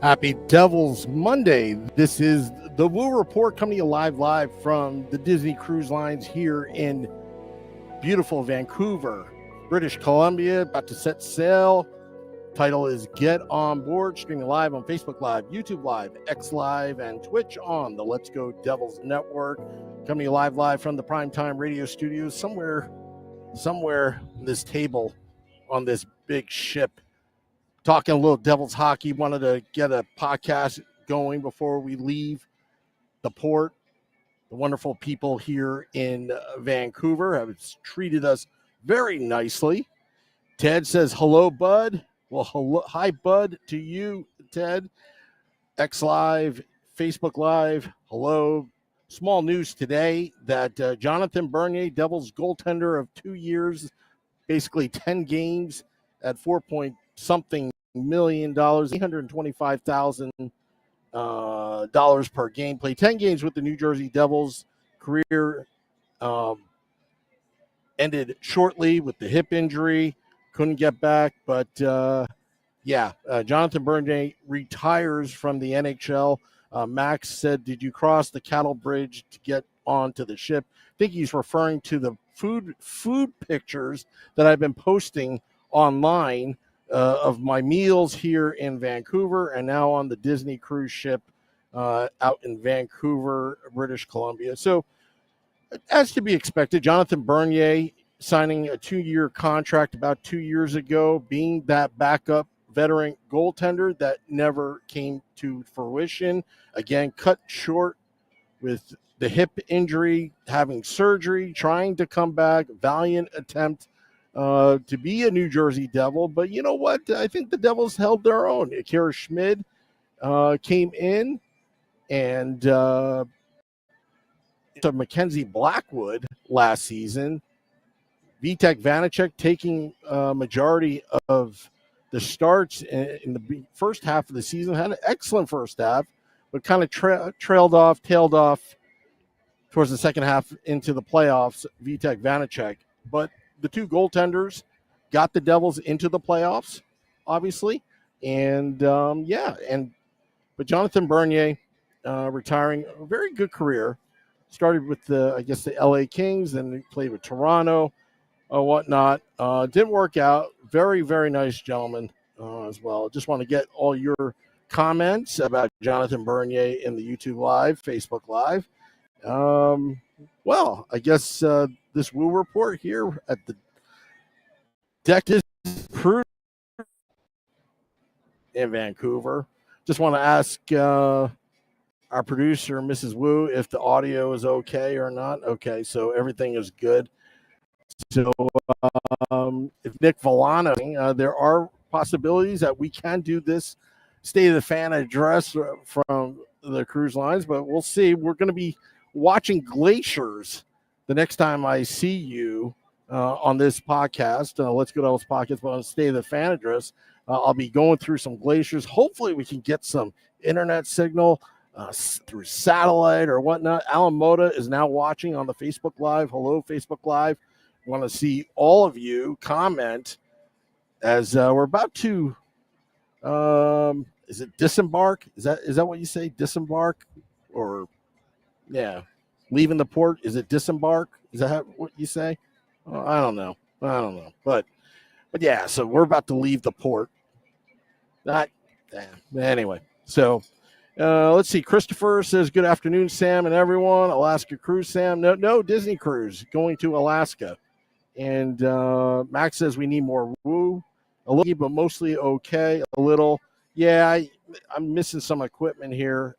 Happy Devil's Monday. This is the Woo Report coming to you live from the Disney Cruise Lines here in beautiful Vancouver, British Columbia, about to set sail. Title is Get On Board, streaming live on Facebook Live, YouTube Live, X Live, and Twitch on the Let's Go Devils Network. Coming to you live from the Primetime Radio Studios, somewhere in this table on this big ship. Talking a little Devils hockey, wanted to get a podcast going before we leave the port. The wonderful people here in Vancouver have treated us very nicely. Ted says, hello, bud. Well, hello, hi, bud, to you, Ted. X Live, Facebook Live, hello. Small news today that Jonathan Bernier, Devils goaltender of 2 years, basically 10 games at $4.something million, $825,000 per game. Played 10 games with the New Jersey Devils. Career ended shortly with the hip injury. Couldn't get back, but Jonathan Bernier retires from the NHL. Max said, did you cross the cattle bridge to get onto the ship? I think he's referring to the food pictures that I've been posting online of my meals here in Vancouver and now on the Disney cruise ship out in Vancouver, British Columbia. So as to be expected, Jonathan Bernier signing a 2-year contract about 2 years ago, being that backup veteran goaltender that never came to fruition. Again, cut short with the hip injury, having surgery, trying to come back, valiant attempt to be a New Jersey Devil. But you know what? I think the Devils held their own. Akira Schmid came in and to Mackenzie Blackwood last season. Vitek Vanacek taking majority of the starts in the first half of the season. Had an excellent first half, but kind of tailed off towards the second half into the playoffs, Vitek Vanacek. But the two goaltenders got the Devils into the playoffs, obviously. And, but Jonathan Bernier retiring, a very good career. Started with the LA Kings, then he played with Toronto, whatnot. Didn't work out. Very, very nice gentleman as well. Just want to get all your comments about Jonathan Bernier in the YouTube Live, Facebook Live. This Woo Report here at the Deck Cruise in Vancouver. Just want to ask our producer, Mrs. Woo, if the audio is okay or not. Okay, so everything is good. So if Nick Villano, there are possibilities that we can do this State of the Fan address from the cruise lines, but we'll see. We're going to be watching glaciers the next time I see you on this podcast. Let's Go Devils podcast, but on State of the Fan address, I'll be going through some glaciers. Hopefully we can get some internet signal through satellite or whatnot. Alan Moda is now watching on the Facebook Live. Hello, Facebook Live. Want to see all of you comment as we're about to is it disembark? Is that what you say? Disembark? Or leaving the port? Is it disembark? Is that what you say? I don't know. But yeah, so we're about to leave the port. Anyway, so let's see. Christopher says, good afternoon, Sam and everyone. Alaska cruise, Sam. No Disney cruise, going to Alaska. And Max says we need more woo. A little, but mostly okay. A little. Yeah, I'm missing some equipment here.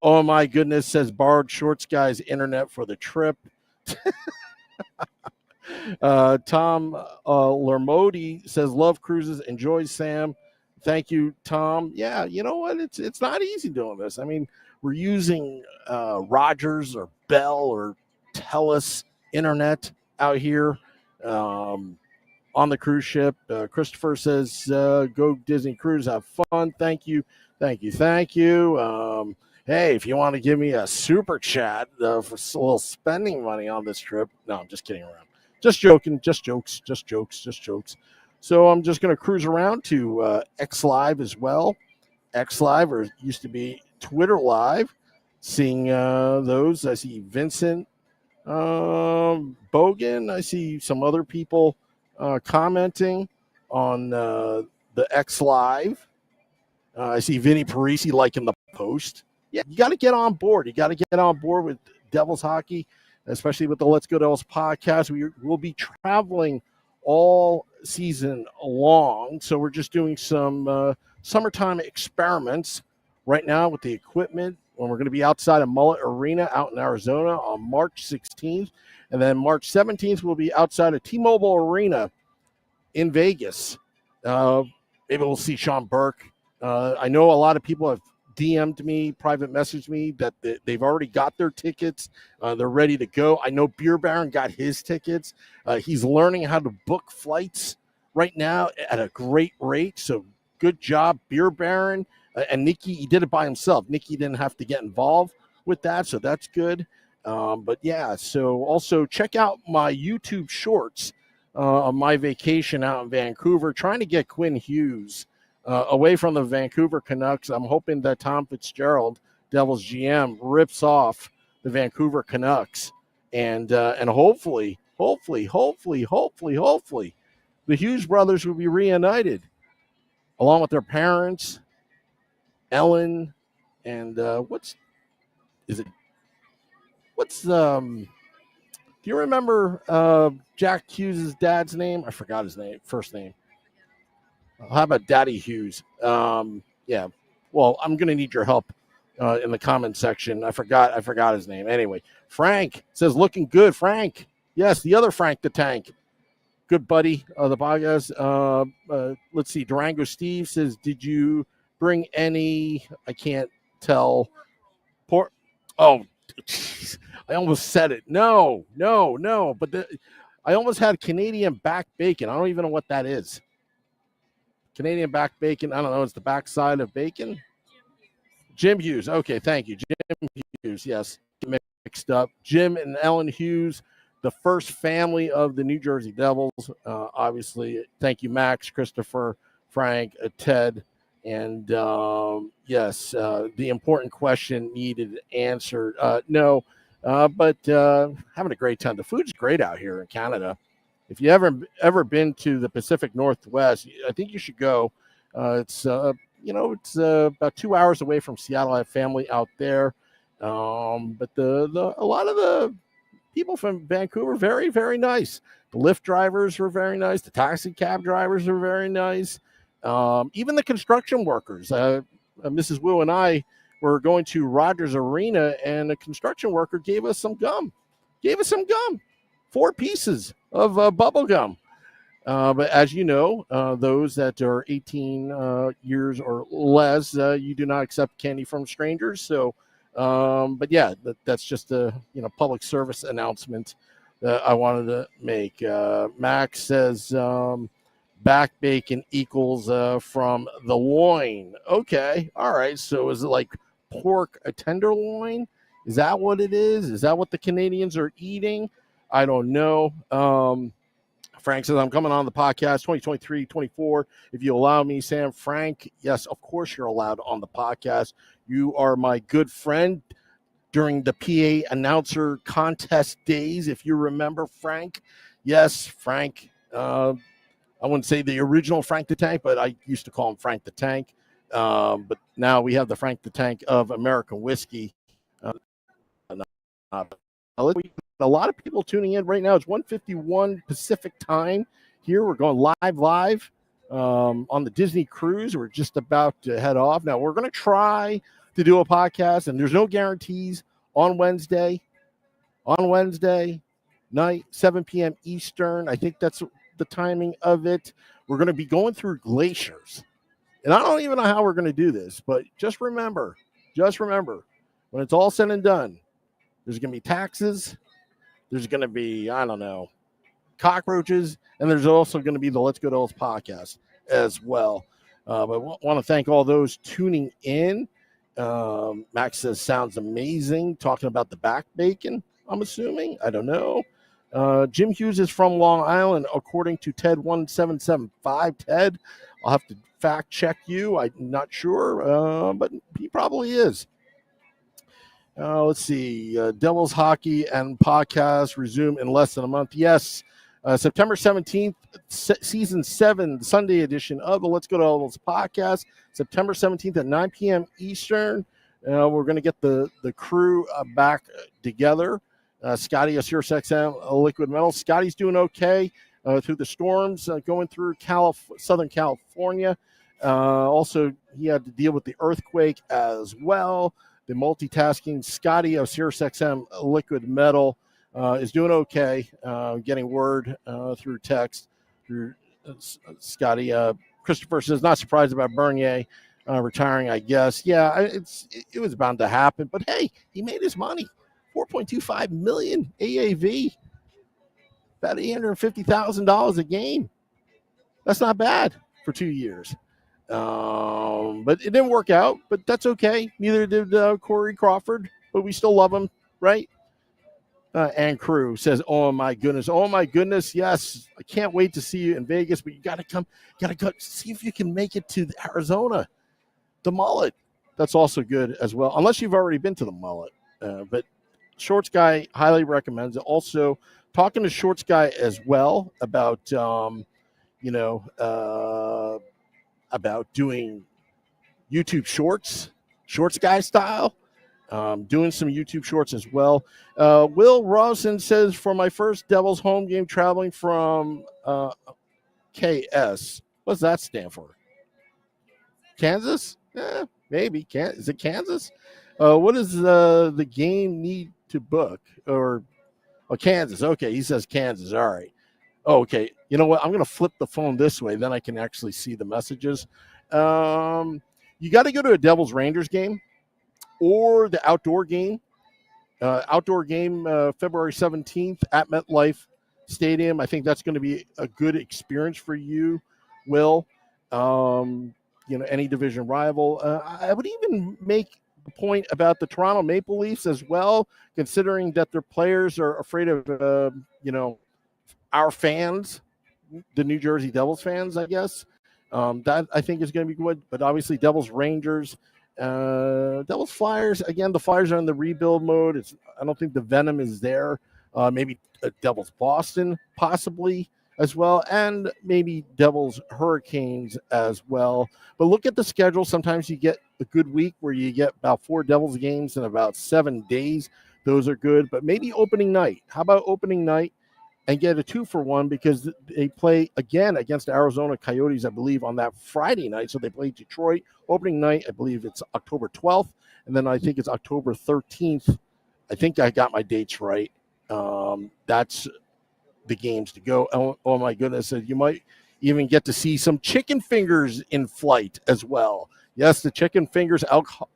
Oh, my goodness, says borrowed Shorts Guy's internet for the trip. Tom Lermodi says, love cruises. Enjoy, Sam. Thank you, Tom. Yeah, you know what? It's not easy doing this. I mean, we're using Rogers or Bell or TELUS internet out here on the cruise ship. Christopher says, go Disney Cruise, have fun. Thank you. Hey, if you want to give me a super chat for a little spending money on this trip. No, I'm just kidding around. Just joking. Just jokes. So I'm just going to cruise around to X Live as well. X Live, or it used to be Twitter Live. Seeing those. I see Vincent Bogan. I see some other people commenting on the X Live. I see Vinny Parisi liking the post. Yeah, you got to get on board. You got to get on board with Devils hockey, especially with the Let's Go Devils podcast. We'll be traveling all season long. So we're just doing some summertime experiments right now with the equipment. When we're going to be outside of Mullet Arena out in Arizona on March 16th. And then March 17th, we'll be outside of T-Mobile Arena in Vegas. Maybe we'll see Sean Burke. I know a lot of people have DM'd me, private messaged me that they've already got their tickets. They're ready to go. I know Beer Baron got his tickets. He's learning how to book flights right now at a great rate. So good job, Beer Baron. And Nikki, he did it by himself. Nikki didn't have to get involved with that, so that's good. But yeah, so also check out my YouTube shorts on my vacation out in Vancouver, trying to get Quinn Hughes away from the Vancouver Canucks. I'm hoping that Tom Fitzgerald, Devils GM, rips off the Vancouver Canucks, and hopefully, the Hughes brothers will be reunited along with their parents, Ellen, and do you remember Jack Hughes' dad's name? I forgot his first name. How about Daddy Hughes? Yeah. Well, I'm going to need your help in the comment section. I forgot his name. Anyway, Frank says, looking good, Frank. Yes, the other Frank the Tank. Good buddy of the podcast. Let's see. Durango Steve says, did you bring any, I can't tell, pork? Oh, geez. I almost said it. No. But I almost had Canadian back bacon. I don't even know what that is. Canadian back bacon. I don't know. It's the backside of bacon. Jim Hughes. Okay, thank you. Jim Hughes. Yes, mixed up. Jim and Ellen Hughes, the first family of the New Jersey Devils. Obviously, thank you, Max, Christopher, Frank, Ted. And yes, the important question needed answered. No, but having a great time. The food's great out here in Canada. If you ever been to the Pacific Northwest, I think you should go. It's about 2 hours away from Seattle. I have family out there, but a lot of the people from Vancouver very, very nice. The Lyft drivers were very nice. The taxi cab drivers are very nice. Even the construction workers. Mrs. Wu and I were going to Rogers Arena, and a construction worker gave us some gum. 4 pieces of bubble gum. But as you know, those that are 18 years or less, you do not accept candy from strangers. So, but yeah, that's just a public service announcement that I wanted to make. Max says back bacon equals from the loin. Okay, all right. So is it like pork, a tenderloin? Is that what it is? Is that what the Canadians are eating? I don't know. Frank says, I'm coming on the podcast 2023-24. If you allow me, Sam. Frank, yes, of course you're allowed on the podcast. You are my good friend during the PA announcer contest days, if you remember, Frank. Yes, Frank. I wouldn't say the original Frank the Tank, but I used to call him Frank the Tank. But now we have the Frank the Tank of American whiskey. A lot of people tuning in right now. It's 1:51 Pacific time here. We're going live on the Disney cruise. We're just about to head off. Now, we're going to try to do a podcast, and there's no guarantees on Wednesday night, 7 p.m. Eastern. I think that's the timing of it. We're going to be going through glaciers. And I don't even know how we're going to do this, but just remember, when it's all said and done, there's going to be taxes. There's going to be, I don't know, cockroaches, and there's also going to be the Let's Go Devils podcast as well. But I want to thank all those tuning in. Max says, sounds amazing. Talking about the back bacon, I'm assuming. I don't know. Jim Hughes is from Long Island, according to Ted1775. Ted, I'll have to fact check you. I'm not sure, but he probably is. Let's see. Devils hockey and podcast resume in less than a month. Yes, September 17th, season 7, Sunday edition of the Let's Go Devils podcast. September 17th at 9 p.m. Eastern. We're going to get the crew back together. Scotty, SiriusXM, Liquid Metal. Scotty's doing okay through the storms going through Southern California. Also, he had to deal with the earthquake as well. The multitasking Scotty of SiriusXM Liquid Metal is doing okay, getting word through text through Scotty. Christopher says, not surprised about Bernier retiring, I guess. Yeah, it was bound to happen. But, hey, he made his money. $4.25 million AAV. About $850,000 a game. That's not bad for 2 years. But it didn't work out, but that's okay. Neither did Corey Crawford, but we still love him, right? And Crew says, oh my goodness, yes, I can't wait to see you in Vegas, but you gotta go see if you can make it to Arizona. The Mullet, that's also good as well, unless you've already been to the Mullet. But Shorts Guy highly recommends it. Also, talking to Shorts Guy as well about about doing YouTube shorts guy style, doing some YouTube shorts as well. Will Rawson says, for my first Devils home game traveling from KS. What does that stand for? Kansas? Maybe. Is it Kansas? What does the game need to book? Kansas. Okay, he says Kansas. All right. Oh, okay. You know what? I'm going to flip the phone this way. Then I can actually see the messages. You got to go to a Devils Rangers game or the outdoor game. February 17th at MetLife Stadium. I think that's going to be a good experience for you, Will. Any division rival. I would even make a point about the Toronto Maple Leafs as well, considering that their players are afraid of, our fans, the New Jersey Devils fans, I guess. That I think is going to be good. But obviously, Devils Rangers, Devils Flyers. Again, the Flyers are in the rebuild mode. I don't think the venom is there. Maybe Devils Boston possibly as well, and maybe Devils Hurricanes as well. But look at the schedule. Sometimes you get a good week where you get about 4 Devils games in about 7 days. Those are good. But maybe opening night. How about opening night? And get a 2-for-1 because they play again against Arizona Coyotes, I believe, on that Friday night. So they play Detroit. Opening night, I believe it's October 12th. And then I think it's October 13th. I think I got my dates right. That's the games to go. Oh my goodness. You might even get to see some chicken fingers in flight as well. Yes, the chicken fingers.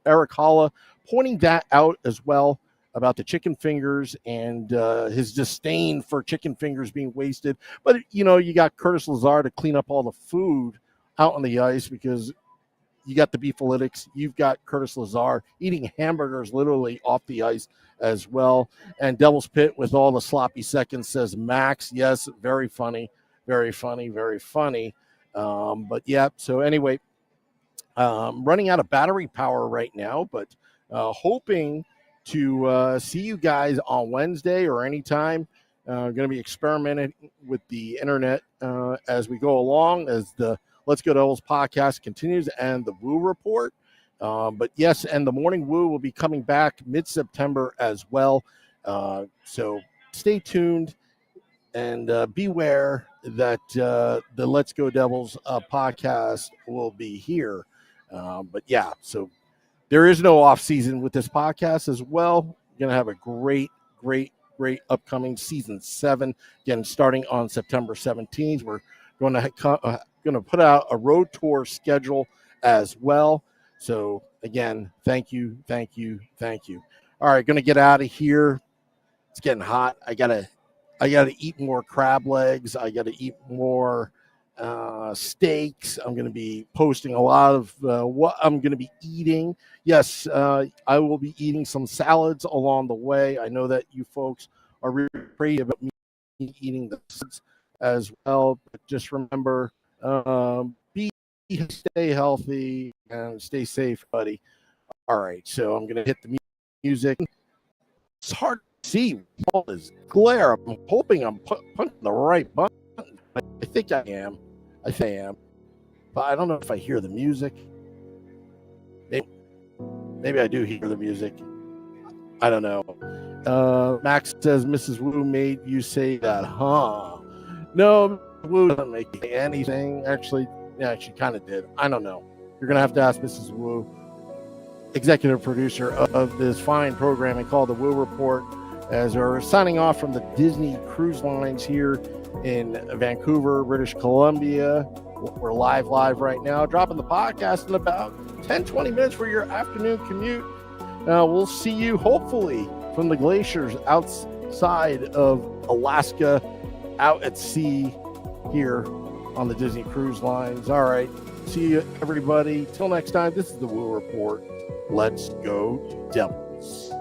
Eric Holla pointing that out as well, about the chicken fingers and his disdain for chicken fingers being wasted. But, you got Curtis Lazar to clean up all the food out on the ice because you got the Beefalytics. You've got Curtis Lazar eating hamburgers literally off the ice as well. And Devil's Pit with all the sloppy seconds says Max. Yes, very funny, very funny, very funny. But, yeah, so anyway, running out of battery power right now, but hoping to see you guys on Wednesday or anytime. Going to be experimenting with the internet as we go along, as the Let's Go Devils podcast continues and the Woo Report. But yes, and the Morning Woo will be coming back mid-September as well. So stay tuned and beware that the Let's Go Devils podcast will be here. But yeah, so there is no off season with this podcast as well. We're going to have a great upcoming season 7, again, starting on September 17th. We're going to put out a road tour schedule as well. So again, thank you. All right, going to get out of here. It's getting hot. I gotta eat more crab legs. I gotta eat more steaks. I'm going to be posting a lot of what I'm going to be eating. Yes, I will be eating some salads along the way. I know that you folks are really crazy about me eating the salads as well. But just remember, be stay healthy, and stay safe, buddy. All right, so I'm gonna hit the music. It's hard to see all this glare. I'm hoping I'm punching the right button. I think I am. But I don't know if I hear the music. Maybe I do hear the music. I don't know. Max says Mrs. Wu made you say that, huh? No, Wu doesn't make anything. Actually, yeah, she kind of did. I don't know. You're going to have to ask Mrs. Wu, executive producer of this fine programming called the Wu Report, as we're signing off from the Disney Cruise Lines here in Vancouver, British Columbia. We're live right now, dropping the podcast in about 10-20 minutes for your afternoon commute. We'll see you hopefully from the glaciers outside of Alaska, out at sea here on the Disney Cruise Lines. All right, see you everybody. Till next time, this is the Wu Report. Let's go Devils.